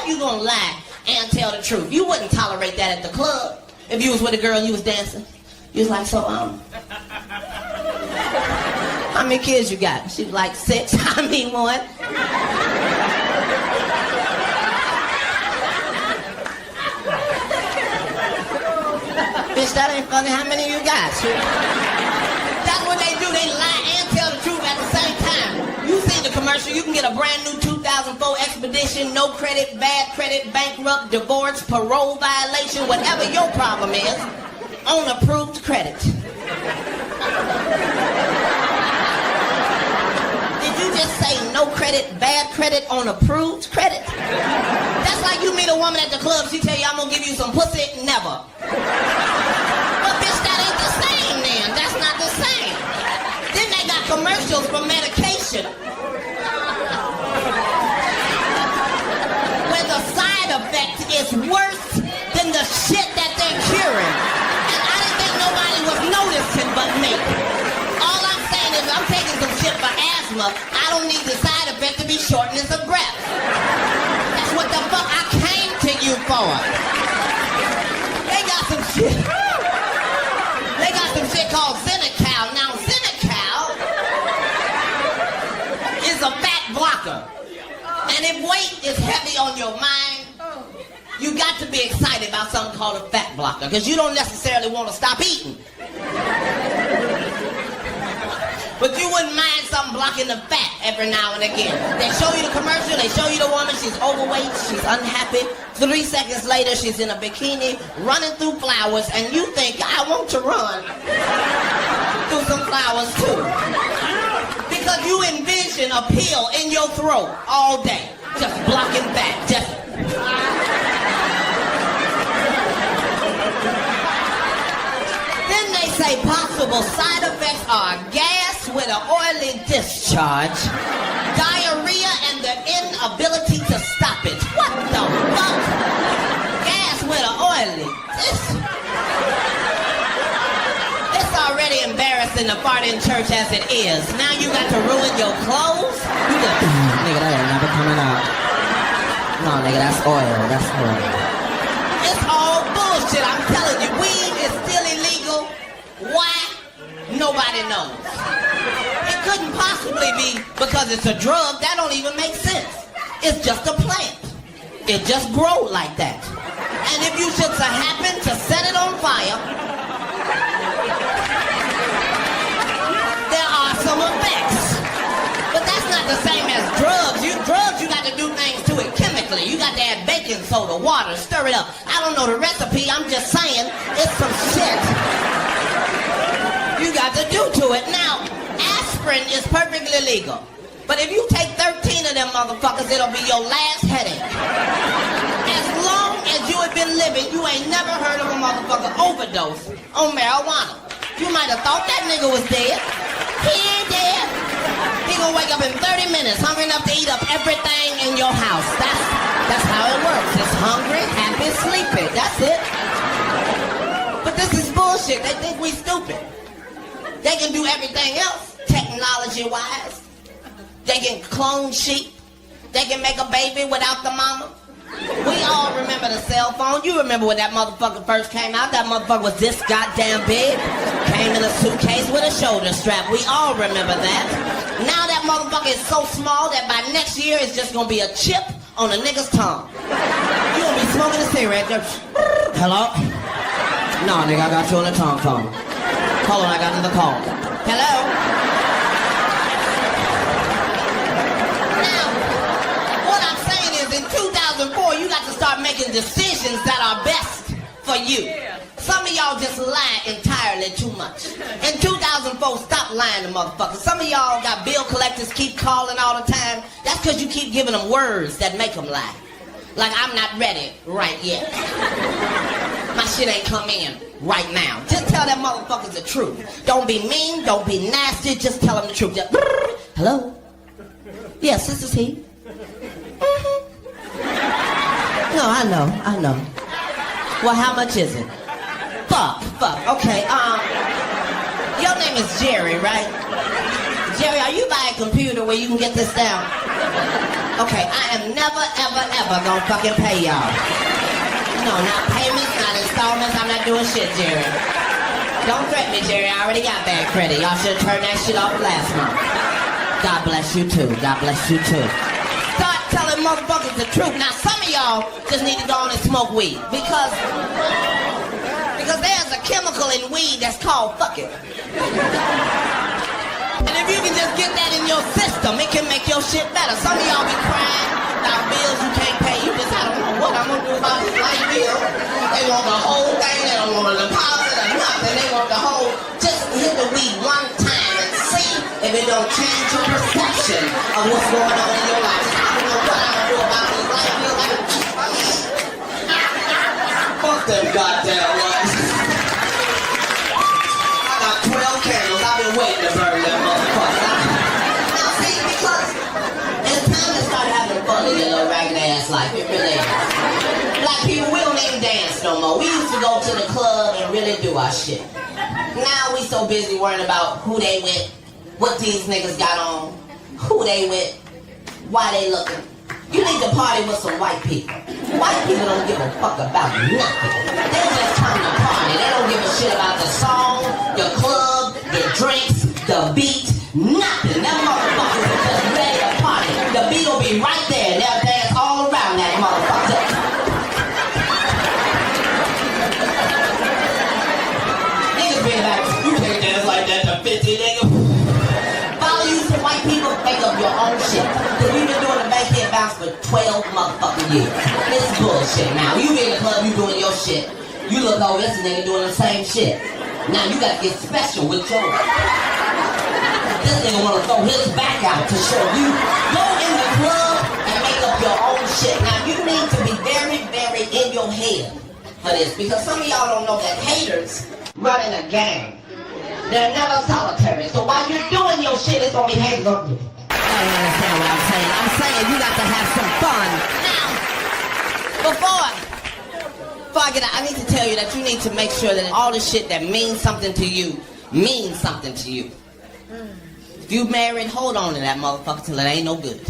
you gonna lie and tell the truth? You wouldn't tolerate that at the club. If you was with a girl and you was dancing, you was like, so, how many kids you got? She was like, 6. I mean, 1. Bitch, that ain't funny. How many you got? That's what they do. They lie and tell the truth at the same time. You seen the commercial. You can get a brand new 2004 Expedition, no credit, bad credit, bankrupt, divorce, parole violation, whatever your problem is, on approved credit. Did you just say no credit, bad credit, on approved credit? That's like you meet a woman at the club, she tell you, I'm gonna give you some pussy, never. But bitch, that ain't the same then. That's not the same. Then they got commercials for medication where the side effect is worse than the shit that they're curing. And I didn't think nobody was noticing but me. All I'm saying is I'm taking some shit for asthma. I don't need the side effect to be shortness of breath. That's what the fuck I came to you for. They got some shit. They got some shit called Xenical. Now, Xenical is a fat blocker. And if weight is heavy on your mind, you got to be excited about something called a fat blocker, because you don't necessarily want to stop eating. But you wouldn't mind something blocking the fat every now and again. They show you the commercial, they show you the woman, she's overweight, she's unhappy. 3 seconds later, she's in a bikini, running through flowers, and you think, I want to run through some flowers too. Because you envision a pill in your throat all day, just blocking fat, just... Then they say possible side effects are gas with an oily discharge, diarrhea, and the inability to stop it. What the fuck? Gas with an oily discharge. It's already embarrassing to fart in church as it is. Now you got to ruin your clothes? You just, nigga, that ain't never coming out. No, nigga, that's oil. That's oil. It's all bullshit. I'm telling you, weed is still illegal. Why? Nobody knows. It couldn't possibly be because it's a drug. That don't even make sense. It's just a plant. It just grows like that. And if you should happen to set it on fire, there are some effects. But that's not the same as drugs. Drugs, you got to do things to it chemically. You got to add baking soda, water, stir it up. I don't know the recipe. I'm just saying it's some shit you got to do to it. Now, aspirin is perfectly legal. But if you take 13 of them motherfuckers, it'll be your last headache. As long as you have been living, you ain't never heard of a motherfucker overdose on marijuana. You might have thought that nigga was dead. He ain't dead. He gonna wake up in 30 minutes, hungry enough to eat up everything in your house. That's how it works. It's hungry, happy, sleepy. That's it. But this is bullshit. They think we stupid. They can do everything else, technology-wise. They can clone sheep. They can make a baby without the mama. We all remember the cell phone. You remember when that motherfucker first came out? That motherfucker was this goddamn big. Came in a suitcase with a shoulder strap. We all remember that. Now that motherfucker is so small that by next year it's just gonna be a chip on a nigga's tongue. You gonna be smoking a cigarette. Hello? No, nigga, I got you on the tongue phone. Hold on, I got another call. Hello? Now, what I'm saying is in 2004, you got to start making decisions that are best for you. Some of y'all just lie entirely too much. In 2004, stop lying to motherfuckers. Some of y'all got bill collectors keep calling all the time. That's because you keep giving them words that make them lie. Like, I'm not ready right yet. My shit ain't come in right now. Just tell that motherfuckers the truth. Don't be mean, don't be nasty, just tell them the truth. Just, hello? Yes, this is he. No, I know. Well, how much is it? Fuck. Okay, your name is Jerry, right? Jerry, are you by a computer where you can get this down? Okay, I am never, ever, ever gonna fucking pay y'all. No, not payments, not installments. I'm not doing shit, Jerry. Don't threaten me, Jerry. I already got bad credit. Y'all should have turned that shit off last month. God bless you too. God bless you too. Start telling motherfuckers the truth. Now, some of y'all just need to go on and smoke weed because there's a chemical in weed that's called fucking. And if you can just get that in your system, it can make your shit better. Some of y'all be crying about bills you can't pay. You just, I don't know what I'm gonna do about this light bill. They want the whole thing. They don't want a deposit or nothing. They want the whole. Just hit the weed one time and see if it don't change your perception of what's going on in your life. I don't know what I'm gonna do about this light bill. Fuck them goddamn lights. I got 12 candles. I've been waiting to burn them motherfuckers. Now see, because it's time to start having fun in your little ragged ass life. It really is. Black people, we don't even dance no more. We used to go to the club and really do our shit. Now we so busy worrying about who they with, what these niggas got on, who they with, why they looking. You need to party with some white people. White people don't give a fuck about nothing. They just come to party. They don't give a shit about the song, the club, the drinks, the beat, nothing. Them motherfuckers are just ready to party. The beat will be right there and they'll dance all around that motherfucker. Niggas be like, you can't dance like that to 50, nigga. Follow you some white people, make up your own shit. Cause we've been doing the bankhead bounce for 12 motherfucking years. This is bullshit now. You be in the club, you doing your shit. You look over, this nigga doing the same shit. Now you gotta get special with yours. This nigga wanna throw his back out to show you. Go in the club and make up your own shit. Now you need to be very, very in your head for this. Because some of y'all don't know that haters running a gang. They're never solitary. So while you're doing your shit, it's gonna be haters on you. I don't understand what I'm saying. I'm saying you got to have some fun. Now, before I get out, I need to tell you that you need to make sure that all the shit that means something to you means something to you. If you married, hold on to that motherfucker till it ain't no good.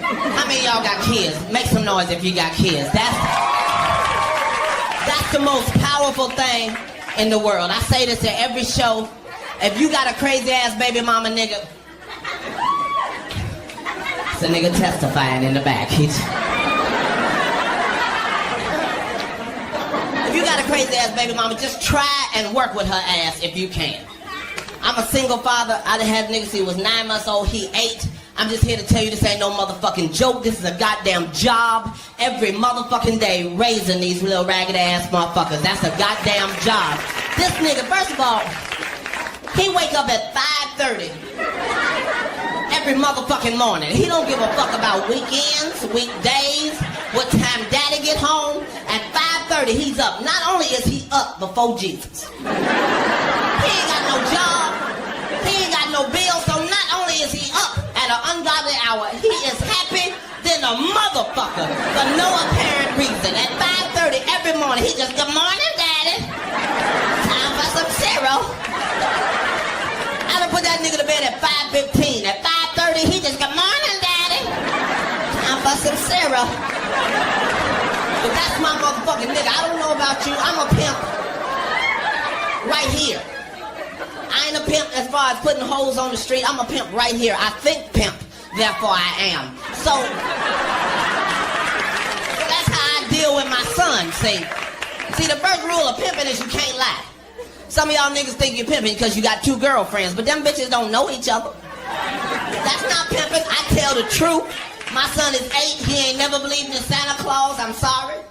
How many of y'all got kids? Make some noise if you got kids. That's the most powerful thing in the world. I say this at every show. If you got a crazy ass baby mama nigga, it's a nigga testifying in the back. If you got a crazy ass baby mama, just try and work with her ass if you can. I'm a single father. I done had niggas, he was 9 months old, he 8. I'm just here to tell you this ain't no motherfucking joke. This is a goddamn job. Every motherfucking day raising these little ragged ass motherfuckers. That's a goddamn job. This nigga, first of all, he wake up at 5:30 every motherfucking morning. He don't give a fuck about weekends, weekdays, what time daddy get home. At 5:30 he's up. Not only is he up before Jesus, he ain't got no job, he ain't got no bills, so not only is he up at an ungodly hour, he is happy than a motherfucker for no apparent reason. At 5:30 every morning he just, good morning daddy, time for some cereal. I done put that nigga to bed at 5:15. At 5:30, he just, good morning, daddy. Time for some cereal. But that's my motherfucking nigga. I don't know about you. I'm a pimp right here. I ain't a pimp as far as putting hoes on the street. I'm a pimp right here. I think pimp, therefore I am. So that's how I deal with my son, see. See, the first rule of pimping is you can't lie. Some of y'all niggas think you're pimping because you got 2 girlfriends, but them bitches don't know each other. That's not pimping. I tell the truth. My son is 8. He ain't never believed in Santa Claus. I'm sorry.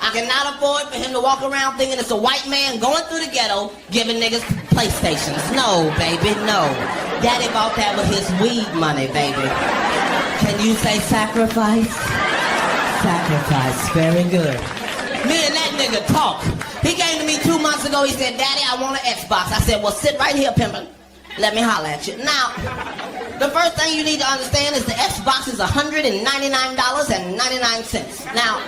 I cannot afford for him to walk around thinking it's a white man going through the ghetto giving niggas PlayStations. No, baby, no. Daddy bought that with his weed money, baby. Can you say sacrifice? Sacrifice. Very good. Me and that nigga talk. He came to me 2 months ago. He said, Daddy, I want an Xbox. I said, well, sit right here, pimpin'. Let me holler at you. Now, the first thing you need to understand is the Xbox is $199.99. Now,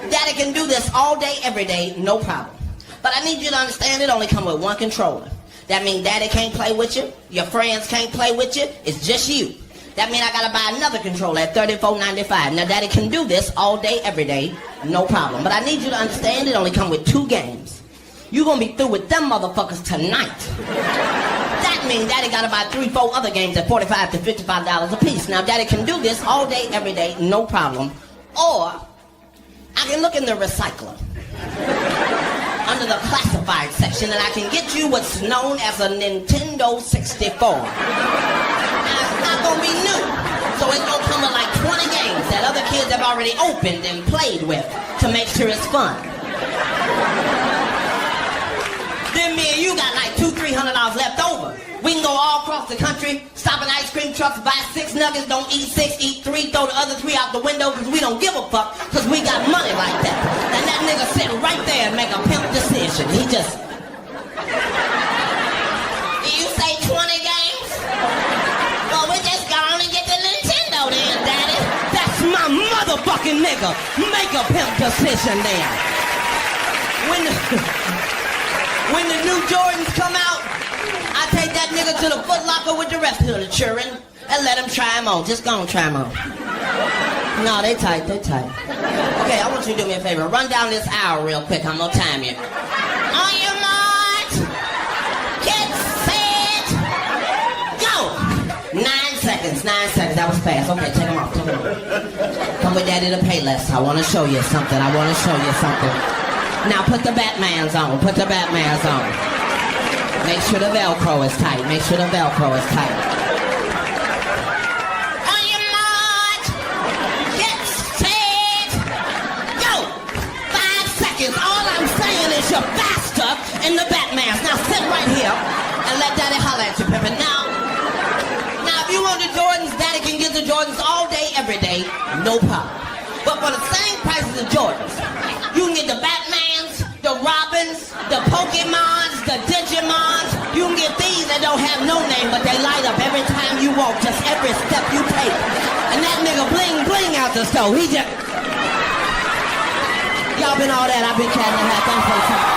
Daddy can do this all day, every day, no problem. But I need you to understand it only come with one controller. That means Daddy can't play with you. Your friends can't play with you. It's just you. That means I gotta buy another controller at $34.95. Now, Daddy can do this all day, every day, no problem. But I need you to understand it only come with 2 games. You're gonna be through with them motherfuckers tonight. That means Daddy gotta buy 3, 4 other games at $45 to $55 a piece. Now, Daddy can do this all day, every day, no problem. Or, I can look in the recycler. Under the classified section, and I can get you what's known as a Nintendo 64. Now, it's not gonna be new, so it's gonna come with like 20 games that other kids have already opened and played with to make sure it's fun. Then me and you got like $200-300 left over. We can go all across the country, stop at ice cream trucks, buy 6 nuggets, don't eat 6, eat 3, throw the other 3 out the window, because we don't give a fuck, because we got money like that. And that nigga sit right there and make a pimp decision. He just... Did you say 20 games? Well, we just go on and get the Nintendo then, Daddy. That's my motherfucking nigga. Make a pimp decision then. When the new Jordans come out, I take that nigga to the Foot Locker with the rest of the children and let him try them on. Just go and try them on. No, they tight, they tight. Okay, I want you to do me a favor. Run down this hour real quick. I'm gonna time you. On your march, get set, go. 9 seconds, 9 seconds. That was fast. Okay, take them off, take them off. Come with Daddy to Payless. I want to show you something. I want to show you something. Now put the Batmans on. Put the Batmans on. Make sure the Velcro is tight. Make sure the Velcro is tight. On your march, get set, go. 5 seconds. All I'm saying is you're faster in the Batmans. Now sit right here and let Daddy holler at you, Pippin. Now, if you want the Jordans, Daddy can get the Jordans all day, every day, no problem. But for the same price as the Jordans, you can get the Batmans, the Robins, the Pokemons, the Digimons. You can get these that don't have no name, but they light up every time you walk, just every step you take. And that nigga bling bling out the stove. He just... Y'all been all that. I've been Katt in the Hat. Thanks for the time.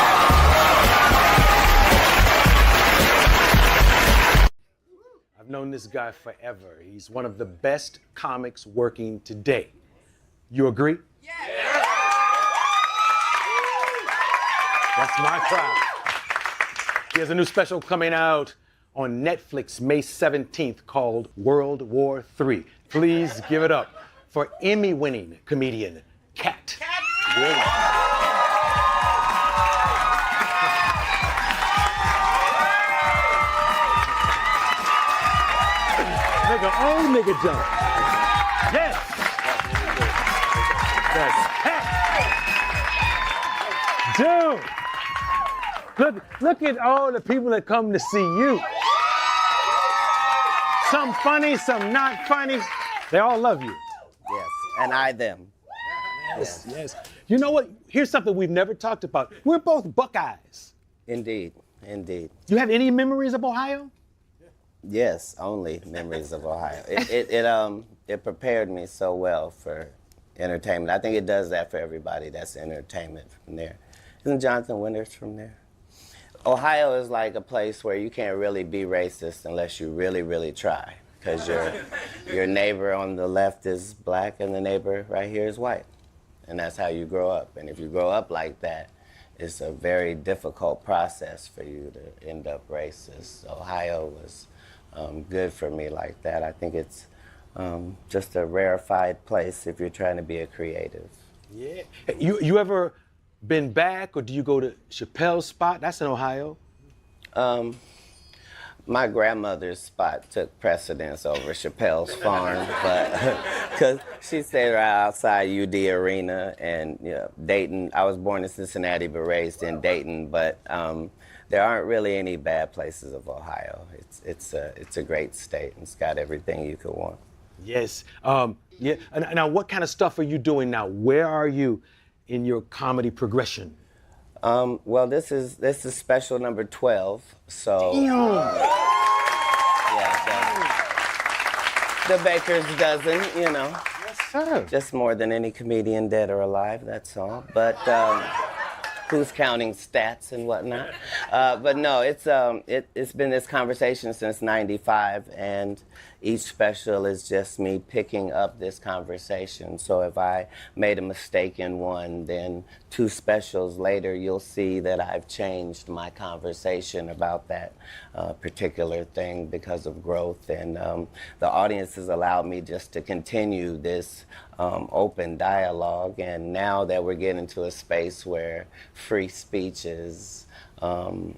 I've known this guy forever. He's one of the best comics working today. You agree? Yeah. That's my crowd. He has a new special coming out on Netflix May 17th called World War III. Please give it up for Emmy-winning comedian Katt Williams. Nigga, old nigga jump. Yes. That's Katt. Dude. Look at all the people that come to see you. Some funny, some not funny. They all love you. Yes, and I them. Yes, yes. You know what? Here's something we've never talked about. We're both Buckeyes. Indeed, indeed. You have any memories of Ohio? Yes, only memories of Ohio. It prepared me so well for entertainment. I think it does that for everybody that's entertainment from there. Isn't Jonathan Winters from there? Ohio is like a place where you can't really be racist unless you really, really try. Because your neighbor on the left is black and the neighbor right here is white. And that's how you grow up. And if you grow up like that, it's a very difficult process for you to end up racist. Ohio was good for me like that. I think it's just a rarefied place if you're trying to be a creative. Yeah. You ever been back, or do you go to Chappelle's spot? That's in Ohio. My grandmother's spot took precedence over Chappelle's farm, but because she stayed right outside UD Arena and Dayton. I was born in Cincinnati but raised in Dayton, but there aren't really any bad places of Ohio. It's a great state and it's got everything you could want. Yes. Yeah. Now, what kind of stuff are you doing now? Where are you in your comedy progression? Well, this is special number 12. So Damn. The baker's dozen, Yes, sir. just more than any comedian dead or alive. That's all. But who's counting stats and whatnot? But no, it's been this conversation since '95, and each special is just me picking up this conversation. So if I made a mistake in one, then 2 specials later, you'll see that I've changed my conversation about that particular thing because of growth. And the audience has allowed me just to continue this open dialogue. And now that we're getting to a space where free speech is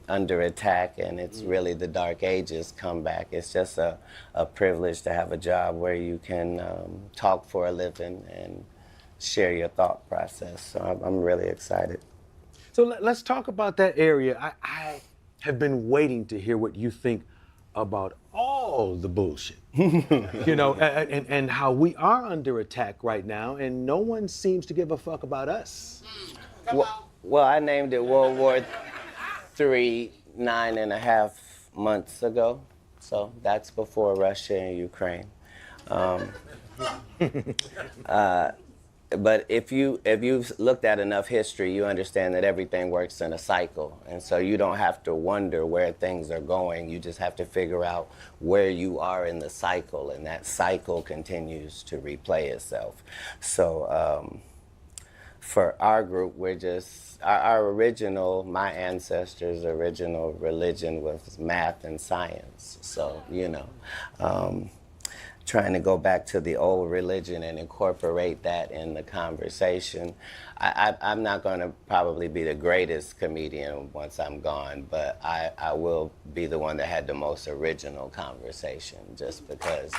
under attack and it's really the dark ages come back, it's just a privilege to have a job where you can talk for a living and share your thought process. So I'm really excited. So let's talk about that area. I have been waiting to hear what you think about all the bullshit, you know, and how we are under attack right now, and no one seems to give a fuck about us. Well, I named it World War III 9.5 months ago, so that's before Russia and Ukraine. But if you've looked at enough history, you understand that everything works in a cycle. And so you don't have to wonder where things are going. You just have to figure out where you are in the cycle, and that cycle continues to replay itself. So for our group, we're just, our original, my ancestors' original religion was math and science. So, you know, trying to go back to the old religion and incorporate that in the conversation. I'm not going to probably be the greatest comedian once I'm gone, but I will be the one that had the most original conversation, just because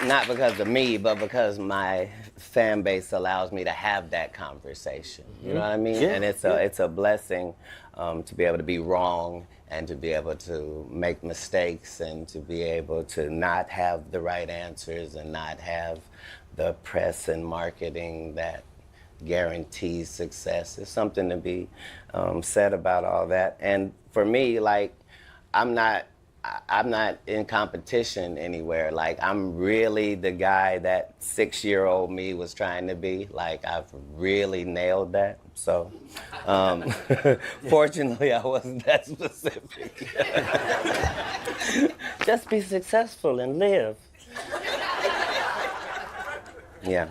not because of me, but because my fan base allows me to have that conversation. You know what I mean? Yeah. And it's a blessing to be able to be wrong and to be able to make mistakes and to be able to not have the right answers and not have the press and marketing that guarantees success. There's something to be said about all that. And for me, like, I'm not in competition anywhere. Like, I'm really the guy that 6-year-old me was trying to be. Like, I've really nailed that. So, fortunately, I wasn't that specific. Just be successful and live. Yeah.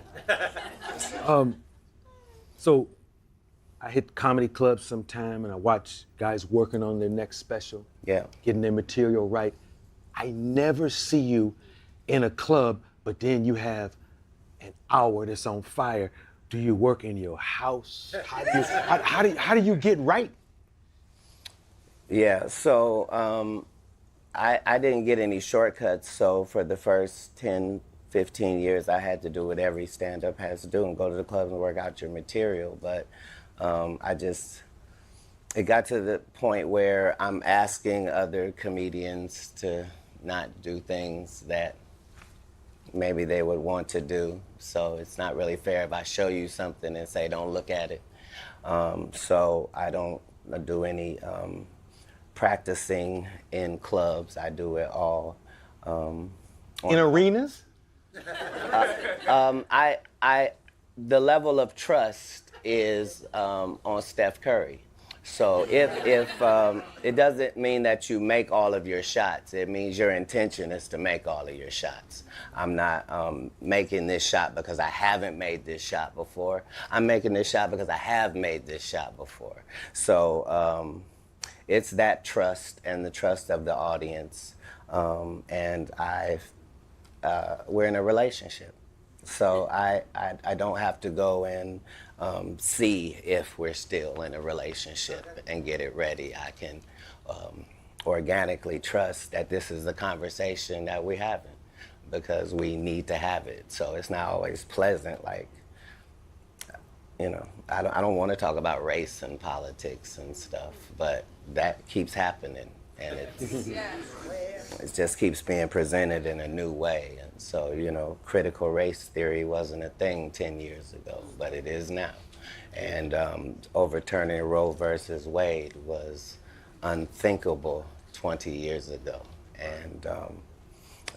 So I hit comedy clubs sometime and I watch guys working on their next special, getting their material right. I never see you in a club, but then you have an hour that's on fire. Do you work in your house? How do you get right? Yeah, so I didn't get any shortcuts, so for the first 10, 15 years, I had to do what every stand-up has to do and go to the clubs and work out your material. But it got to the point where I'm asking other comedians to not do things that maybe they would want to do. So it's not really fair if I show you something and say, don't look at it. So I don't do any practicing in clubs. I do it all. In arenas? The level of trust is on Steph Curry. So if it doesn't mean that you make all of your shots, it means your intention is to make all of your shots. I'm not making this shot because I haven't made this shot before. I'm making this shot because I have made this shot before. So it's that trust and the trust of the audience. And we're in a relationship. So I don't have to go and see if we're still in a relationship and get it ready. I can organically trust that this is the conversation that we're having because we need to have it. So it's not always pleasant. Like, you know, I don't want to talk about race and politics and stuff, but that keeps happening. And it just keeps being presented in a new way. And so, you know, critical race theory wasn't a thing 10 years ago, but it is now. And overturning Roe versus Wade was unthinkable 20 years ago. And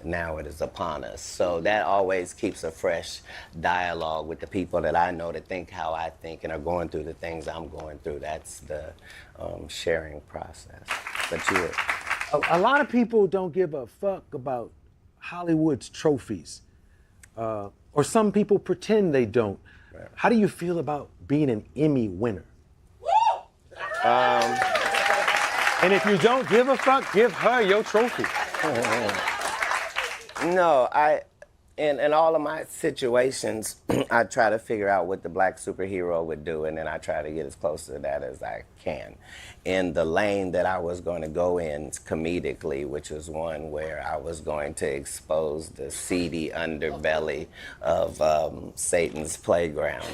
now it is upon us. So that always keeps a fresh dialogue with the people that I know that think how I think and are going through the things I'm going through. That's the sharing process. But A lot of people don't give a fuck about Hollywood's trophies. Or some people pretend they don't. Right. How do you feel about being an Emmy winner? And if you don't give a fuck, give her your trophy. No, in all of my situations, I try to figure out what the black superhero would do, and then I try to get as close to that as I can. In the lane that I was going to go in comedically, which was one where I was going to expose the seedy underbelly of Satan's playground,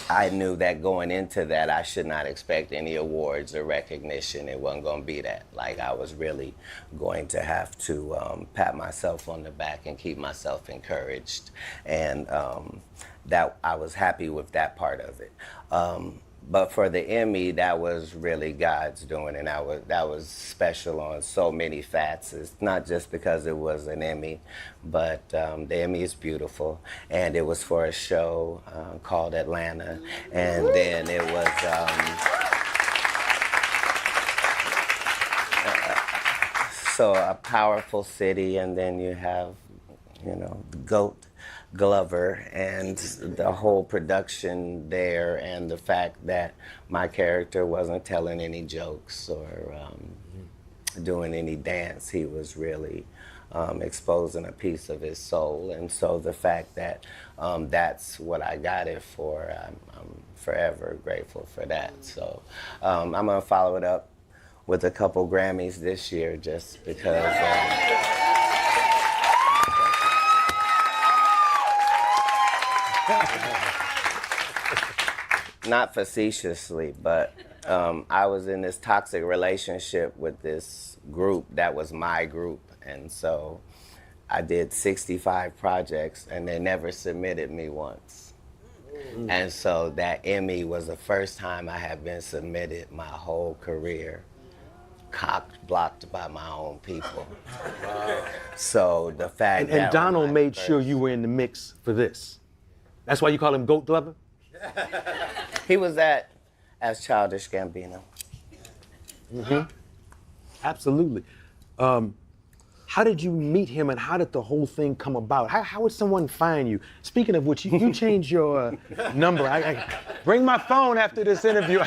I knew that going into that, I should not expect any awards or recognition. It wasn't going to be that. Like, I was really going to have to pat myself on the back and keep myself encouraged. And that I was happy with that part of it. But for the Emmy, that was really God's doing, and that was special on so many facets. Not just because it was an Emmy, but the Emmy is beautiful, and it was for a show called Atlanta, and then it was so a powerful city, and then you have, you know, the GOAT Glover and the whole production there, and the fact that my character wasn't telling any jokes or doing any dance. He was really exposing a piece of his soul, and so the fact that that's what I got it for, I'm forever grateful for that. So I'm gonna follow it up with a couple Grammys this year, just because not facetiously, but I was in this toxic relationship with this group that was my group, and so I did 65 projects and they never submitted me once. And so that Emmy was the first time I had been submitted my whole career, blocked by my own people. Wow. So the fact and Donald made sure you were in the mix for this. That's why you call him Goat Glover? He was that as Childish Gambino. Mm-hmm. Absolutely. How did you meet him, and how did the whole thing come about? How would someone find you? Speaking of which, you changed your number. I bring my phone after this interview.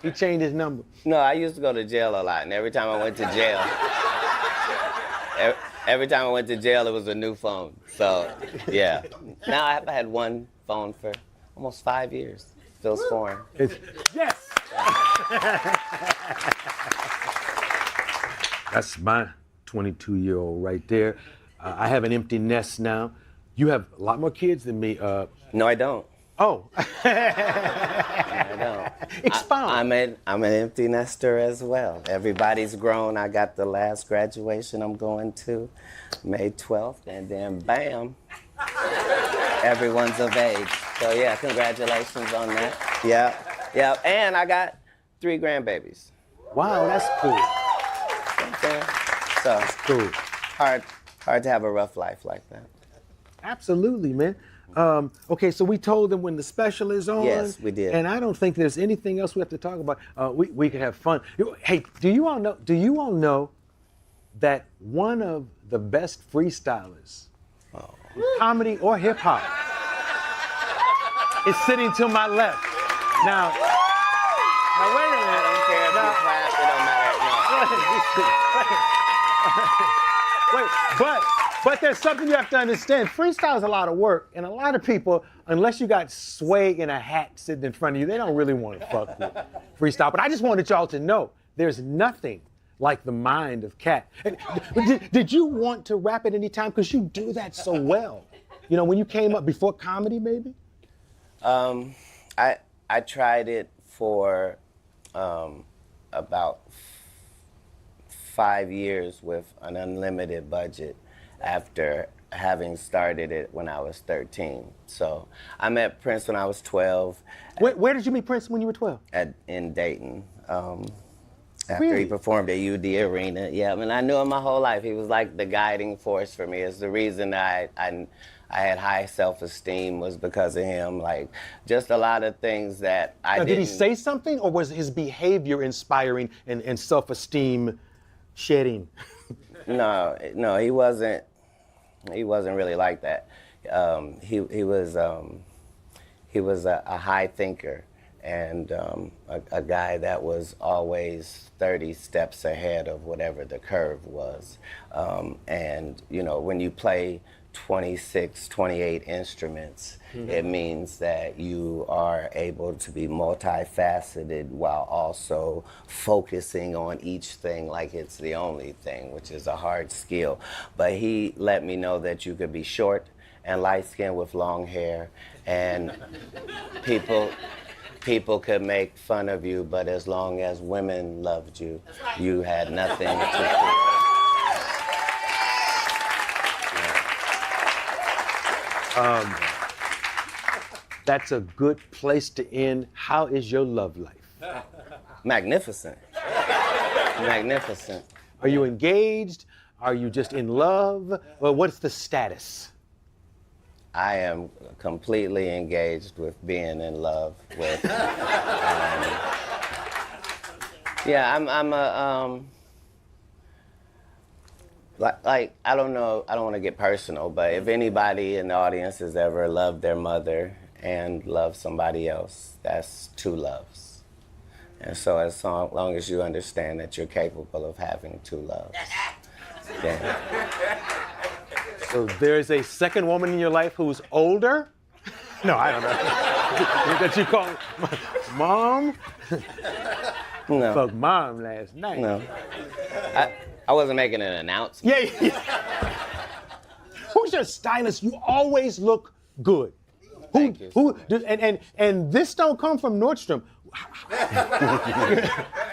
He changed his number. No, I used to go to jail a lot, and every time I went to jail, every time I went to jail, it was a new phone. So, yeah. Now I have had one phone for almost 5 years. Feels foreign. Yes! That's my 22-year-old right there. I have an empty nest now. You have a lot more kids than me. No, I don't. Oh. No, I don't. Expound. I'm an empty nester as well. Everybody's grown. I got the last graduation I'm going to, May 12th, and then bam, everyone's of age. So yeah, congratulations on that. Yeah, and I got 3 grandbabies. Wow, that's cool. So that's cool. Hard to have a rough life like that. Absolutely, man. Okay, so we told them when the special is on. Yes, we did. And I don't think there's anything else we have to talk about. We could have fun. Hey, do you all know that one of the best freestylers, comedy or hip hop, is sitting to my left? Now wait a minute. I don't care if you clap, it don't matter. Wait, but there's something you have to understand. Freestyle is a lot of work, and a lot of people, unless you got swag in a hat sitting in front of you, they don't really want to fuck with freestyle. But I just wanted y'all to know, there's nothing like the mind of Katt. Did you want to rap at any time? Because you do that so well. You know, when you came up before comedy, maybe? I tried it for about 5 years with an unlimited budget after having started it when I was 13. So I met Prince when I was 12. Where did you meet Prince when you were 12? In Dayton. After he Really? performed at UD Arena. Yeah, I mean, I knew him my whole life. He was like the guiding force for me. It's the reason I had high self-esteem was because of him. Like, just a lot of things that I Now, didn't... did he say something, or was his behavior inspiring and self-esteem shedding? No, he wasn't. He wasn't really like that. He was a high thinker and a guy that was always 30 steps ahead of whatever the curve was. And you know, when you play 26, 28 instruments, it means that you are able to be multifaceted while also focusing on each thing like it's the only thing, which is a hard skill. But he let me know that you could be short and light-skinned with long hair, and people could make fun of you, but as long as women loved you, you had nothing to fear. That's a good place to end. How is your love life? Magnificent. Magnificent. Are you engaged? Are you just in love? Well, what's the status? I am completely engaged with being in love with. Yeah, I'm a like I don't know. I don't want to get personal, but if anybody in the audience has ever loved their mother and loved somebody else, that's two loves. And so as long as you understand that you're capable of having two loves, then. So there's a second woman in your life who's older? No, I don't know. That you call mom? No. Fuck mom last night. No. I wasn't making an announcement. Yeah. Who's your stylist? You always look good. Thank you. And this don't come from Nordstrom.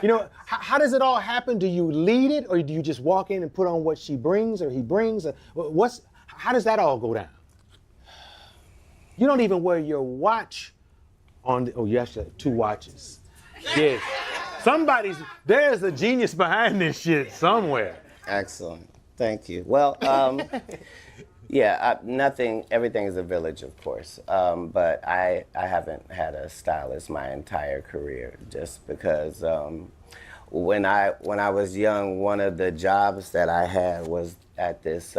You know, how does it all happen? Do you lead it, or do you just walk in and put on what she brings or he brings? How does that all go down? You don't even wear your watch on. You actually have two watches. Yes. There's a genius behind this shit somewhere. Excellent. Thank you. Well, yeah, everything is a village, of course. But I haven't had a stylist my entire career, just because when I was young, one of the jobs that I had was at this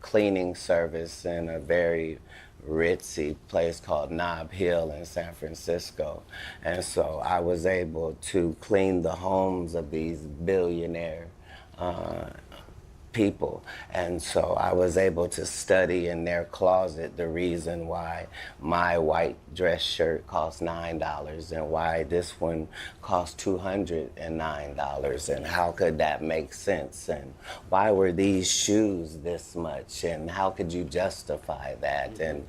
cleaning service in a very ritzy place called Nob Hill in San Francisco. And so I was able to clean the homes of these billionaire people. And so I was able to study in their closet the reason why my white dress shirt costs $9 and why this one costs $209, and how could that make sense, and why were these shoes this much, and how could you justify that? And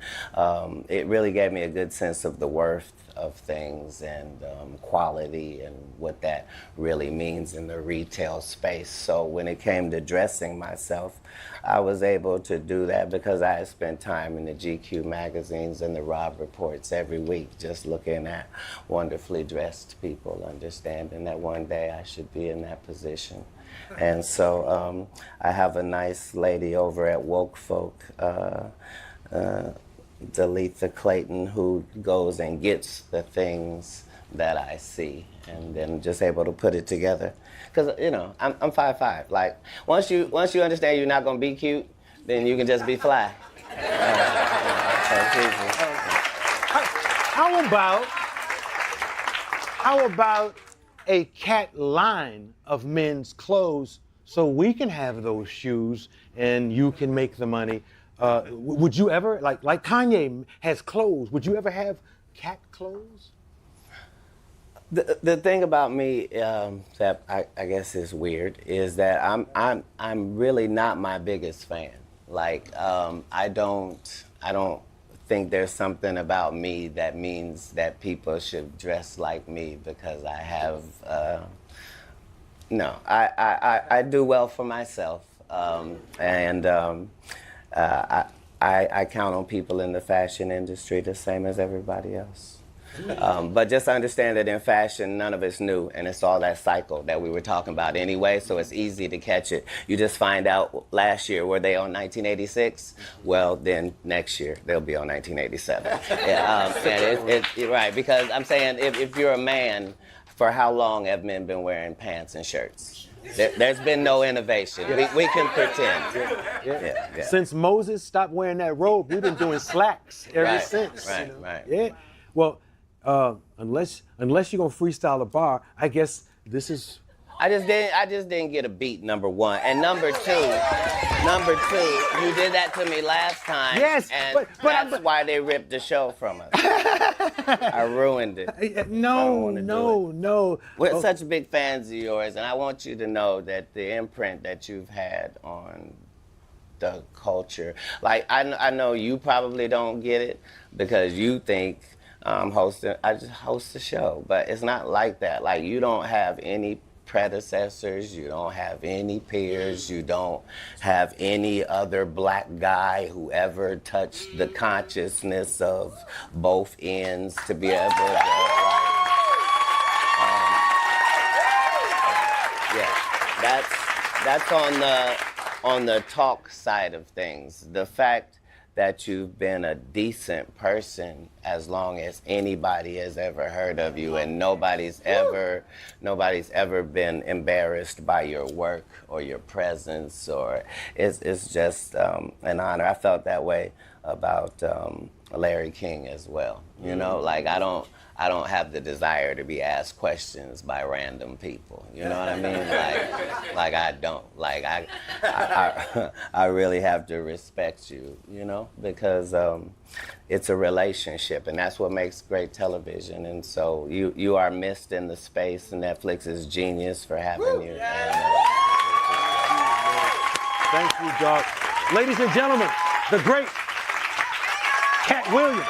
it really gave me a good sense of the worth of things and quality and what that really means in the retail space. So when it came to dressing myself, I was able to do that because I had spent time in the GQ magazines and the Rob reports every week just looking at wonderfully dressed people, understanding that one day I should be in that position. And so I have a nice lady over at Woke Folk, Dalitha Clayton, who goes and gets the things that I see and then just able to put it together. Because, you know, I'm 5'5". Like, once you understand you're not going to be cute, then you can just be fly. How about a Katt line of men's clothes so we can have those shoes and you can make the money? Would you ever, like Kanye has clothes, would you ever have Katt clothes? The thing about me that I guess is weird is that I'm really not my biggest fan. Like I don't think there's something about me that means that people should dress like me because I have no. I do well for myself, and I count on people in the fashion industry the same as everybody else. But just understand that in fashion, none of it's new, and it's all that cycle that we were talking about anyway, so it's easy to catch it. You just find out last year, were they on 1986? Well, then next year, they'll be on 1987. And you're right, because I'm saying if you're a man, for how long have men been wearing pants and shirts? There's been no innovation. We can pretend. Yeah. Since Moses stopped wearing that robe, we've been doing slacks ever since. Right. Yeah. Well, unless you're gonna freestyle a bar, I guess this is. I just didn't get a beat, number one. And number two, you did that to me last time. Yes, and that's why they ripped the show from us. I ruined it. No. We're such big fans of yours, and I want you to know that the imprint that you've had on the culture, like I know you probably don't get it because you think I just host the show, but it's not like that. Like, you don't have any predecessors, you don't have any peers, you don't have any other black guy who ever touched the consciousness of both ends to be able to that's on the talk side of things. The fact that you've been a decent person as long as anybody has ever heard of you, and nobody's ever been embarrassed by your work or your presence, or it's just an honor. I felt that way about Larry King as well. You know, like I don't have the desire to be asked questions by random people. You know what I mean? Like I don't. Like I really have to respect you, you know, because it's a relationship, and that's what makes great television. And so you are missed in the space, and Netflix is genius for having you. Thank you, Doc. Ladies and gentlemen, the great Katt Williams.